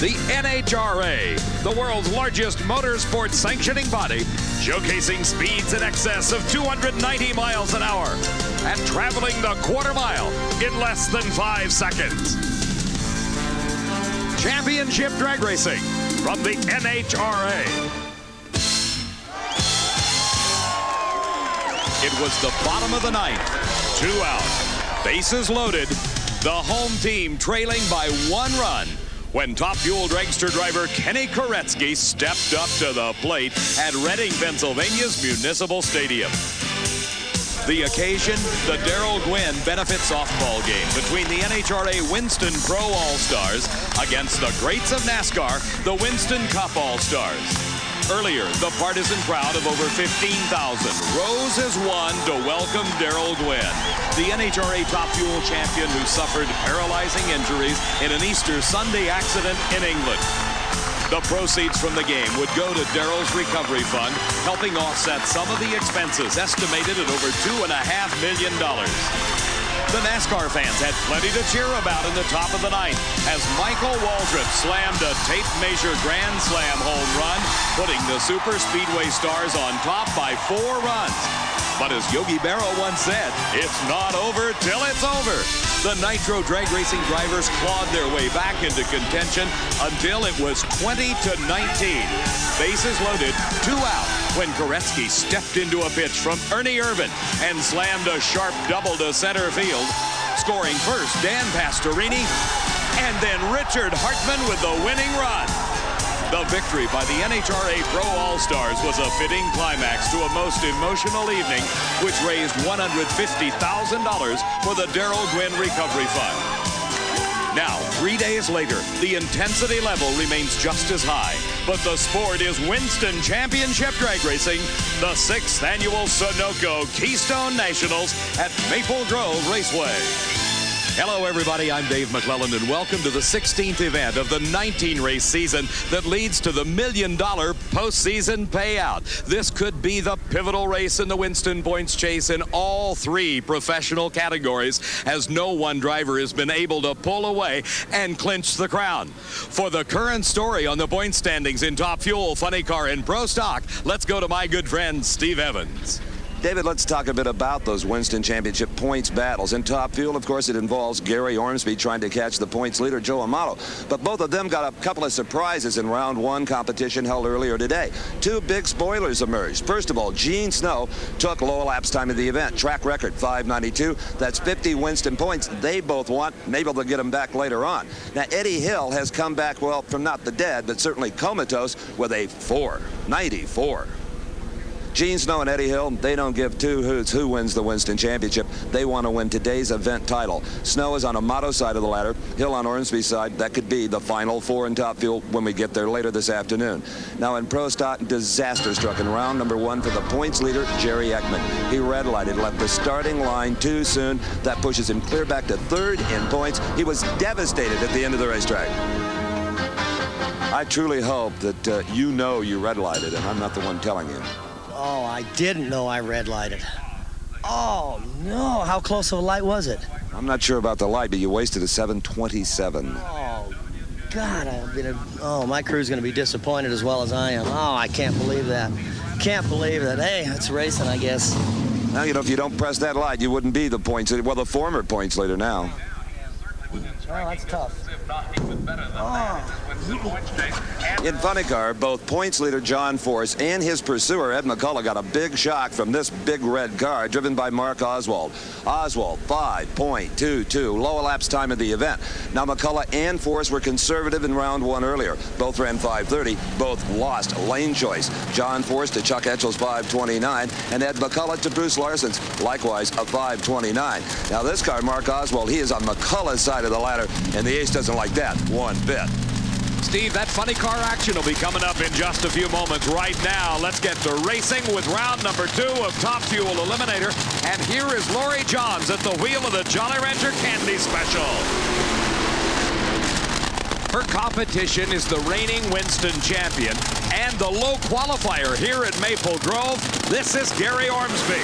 the NHRA, the world's largest motorsport sanctioning body, showcasing speeds in excess of 290 miles an hour and traveling the quarter mile in less than 5 seconds. Championship drag racing from the NHRA. It was the bottom of the ninth, 2 out, bases loaded, the home team trailing by 1 run when Top Fuel dragster driver Kenny Koretsky stepped up to the plate at Reading, Pennsylvania's Municipal Stadium. The occasion, the Darrell Gwynn benefit softball game between the NHRA Winston Pro All-Stars against the greats of NASCAR, the Winston Cup All-Stars. Earlier, the partisan crowd of over 15,000 rose as one to welcome Darrell Gwynn, the NHRA Top Fuel champion who suffered paralyzing injuries in an Easter Sunday accident in England. The proceeds from the game would go to Darrell's recovery fund, helping offset some of the expenses estimated at over $2.5 million. The NASCAR fans had plenty to cheer about in the top of the ninth as Michael Waldrop slammed a tape measure grand slam home run, putting the super speedway stars on top by 4 runs. But as Yogi Berra once said, it's not over till it's over. The Nitro drag racing drivers clawed their way back into contention until it was 20-19. Bases loaded, 2 out, when Koretsky stepped into a pitch from Ernie Irvan and slammed a sharp double to center field, scoring first Dan Pastorini and then Richard Hartman with the winning run. The victory by the NHRA Pro All-Stars was a fitting climax to a most emotional evening, which raised $150,000 for the Darrell Gwynn Recovery Fund. Now, 3 days later, the intensity level remains just as high, but the sport is Winston Championship Drag Racing, the 6th annual Sunoco Keystone Nationals at Maple Grove Raceway. Hello, everybody. I'm Dave McClelland, and welcome to the 16th event of the 19-race season that leads to the $1 million postseason payout. This could be the pivotal race in the Winston points chase in all 3 professional categories, as no one driver has been able to pull away and clinch the crown. For the current story on the point standings in Top Fuel, Funny Car, and Pro Stock, let's go to my good friend Steve Evans. David, let's talk a bit about those Winston Championship points battles. In Top Fuel, of course, it involves Gary Ormsby trying to catch the points leader, Joe Amato. But both of them got a couple of surprises in round 1 competition held earlier today. 2 big spoilers emerged. First of all, Gene Snow took low elapsed time of the event. Track record, 5:92. That's 50 Winston points. They both want. Maybe they'll get them back later on. Now, Eddie Hill has come back, well, from not the dead, but certainly comatose, with a 4.94. Gene Snow and Eddie Hill, they don't give 2 hoots who wins the Winston Championship. They want to win today's event title. Snow is on Amato's side of the ladder, Hill on Ormsby's side. That could be the final 4 in Top Fuel when we get there later this afternoon. Now in Pro Stock, disaster struck in round number 1 for the points leader, Jerry Ekman. He red-lighted, left the starting line too soon. That pushes him clear back to 3rd in points. He was devastated at the end of the racetrack. I truly hope that you know you red-lighted, and I'm not the one telling you. Oh, I didn't know I red lighted. Oh, no. How close of a light was it? I'm not sure about the light, but you wasted a 727. Oh, God. My crew's going to be disappointed as well as I am. Oh, I can't believe that. Can't believe that. Hey, it's racing, I guess. Now, you know, if you don't press that light, you wouldn't be the points leader. Well, the former points leader now. Oh, that's tough. Oh. In Funny Car, both points leader John Force and his pursuer Ed McCullough got a big shock from this big red car driven by Mark Oswald. Oswald, 5.22, low elapsed time of the event. Now McCullough and Force were conservative in round 1 earlier. Both ran 5.30, both lost lane choice. John Force to Chuck Etchel's 5.29, and Ed McCullough to Bruce Larson's, likewise a 5.29. Now this car, Mark Oswald, he is on McCullough's side of the ladder, and the ace doesn't like that one bit. Steve, that Funny Car action will be coming up in just a few moments. Right now, let's get to racing with round number 2 of Top Fuel Eliminator. And here is Lori Johns at the wheel of the Jolly Rancher Candy Special. Her competition is the reigning Winston champion and the low qualifier here at Maple Grove. This is Gary Ormsby.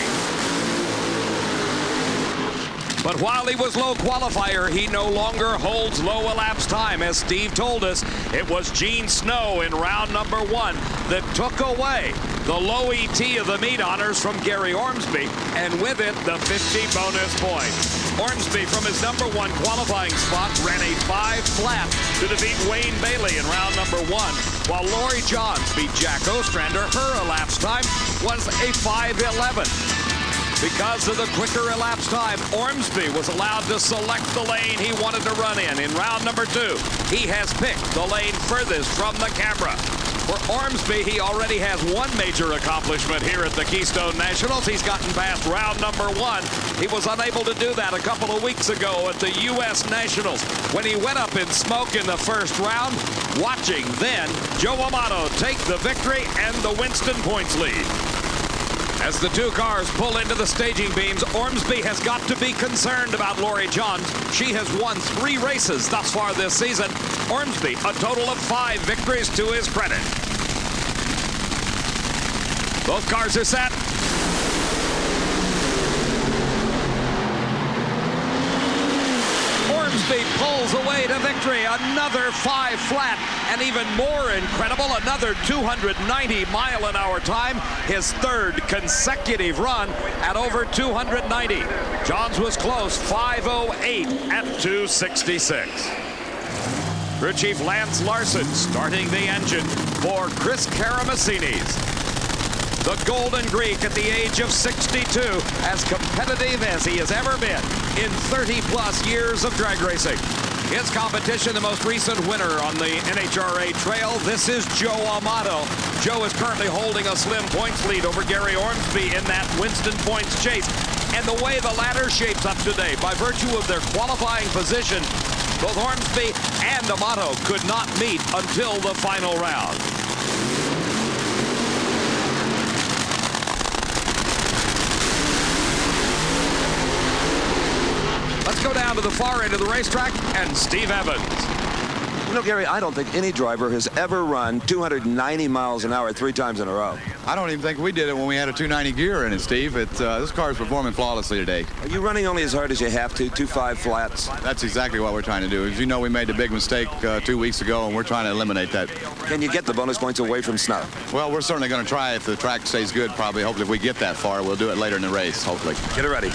But while he was low qualifier, he no longer holds low elapsed time. As Steve told us, it was Gene Snow in round number 1 that took away the low ET of the meet honors from Gary Ormsby, and with it, the 50 bonus points. Ormsby, from his number 1 qualifying spot, ran a 5 flat to defeat Wayne Bailey in round number 1, while Lori Johns beat Jack Ostrander. Her elapsed time was a 5:11. Because of the quicker elapsed time, Ormsby was allowed to select the lane he wanted to run in. In round number 2, he has picked the lane furthest from the camera. For Ormsby, he already has one major accomplishment here at the Keystone Nationals. He's gotten past round number 1. He was unable to do that a couple of weeks ago at the U.S. Nationals when he went up in smoke in the first round, watching then Joe Amato take the victory and the Winston points lead. As the two cars pull into the staging beams, Ormsby has got to be concerned about Lori Johns. She has won 3 races thus far this season. Ormsby, a total of 5 victories to his credit. Both cars are set. Ormsby pulls away to victory. Another 5 flat, and even more incredible, another 290-mile-an-hour time. His 3rd consecutive run at over 290. Johns was close, 5:08 at 266. Crew Chief Lance Larson starting the engine for Chris Karamessinis. The Golden Greek, at the age of 62, as competitive as he has ever been in 30-plus years of drag racing. His competition, the most recent winner on the NHRA trail, this is Joe Amato. Joe is currently holding a slim points lead over Gary Ormsby in that Winston points chase. And the way the ladder shapes up today, by virtue of their qualifying position, both Ormsby and Amato could not meet until the final round. Let's go down to the far end of the racetrack and Steve Evans. You know, Gary, I don't think any driver has ever run 290 miles an hour 3 times in a row. I don't even think we did it when we had a 290 gear in it, Steve. This car is performing flawlessly today. Are you running only as hard as you have to, 2 5 flats? That's exactly what we're trying to do. As you know, we made a big mistake 2 weeks ago, and we're trying to eliminate that. Can you get the bonus points away from snow? Well, we're certainly going to try if the track stays good, probably. Hopefully, if we get that far, we'll do it later in the race, hopefully. Get it ready.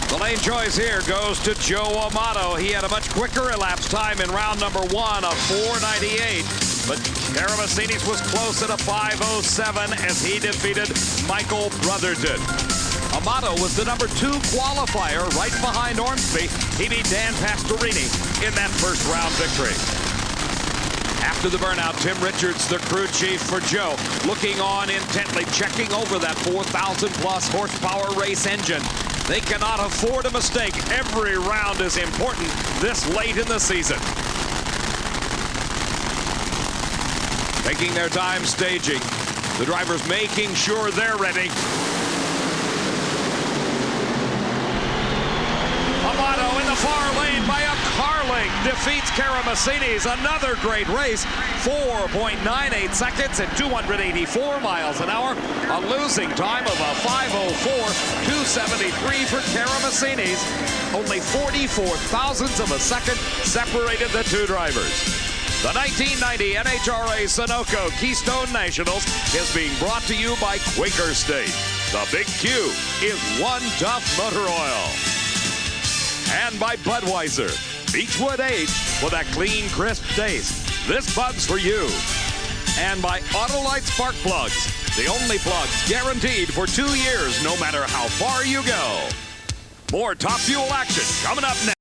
The lane choice here goes to Joe Amato. He had a much quicker elapsed time in round number 1 of 4:98. But Karamessinis was close at a 5:07 as he defeated Michael Brotherton. Amato was the number 2 qualifier right behind Ormsby. He beat Dan Pastorini in that first round victory. After the burnout, Tim Richards, the crew chief for Joe, looking on intently, checking over that 4,000-plus horsepower race engine. They cannot afford a mistake. Every round is important this late in the season. Taking their time staging. The drivers making sure they're ready. Amato in the far lane by a car length defeats Karamessinis. Another great race. 4.98 seconds at 284 miles an hour. A losing time of a 5:04, 273 for Karamessinis. Only 44 thousandths of a second separated the two drivers. The 1990 NHRA Sunoco Keystone Nationals is being brought to you by Quaker State. The Big Q is One Tough Motor Oil. And by Budweiser, Beechwood 8 for that clean, crisp taste. This Bud's for you. And by Autolite Spark Plugs, the only plugs guaranteed for 2 years, no matter how far you go. More Top Fuel action coming up next.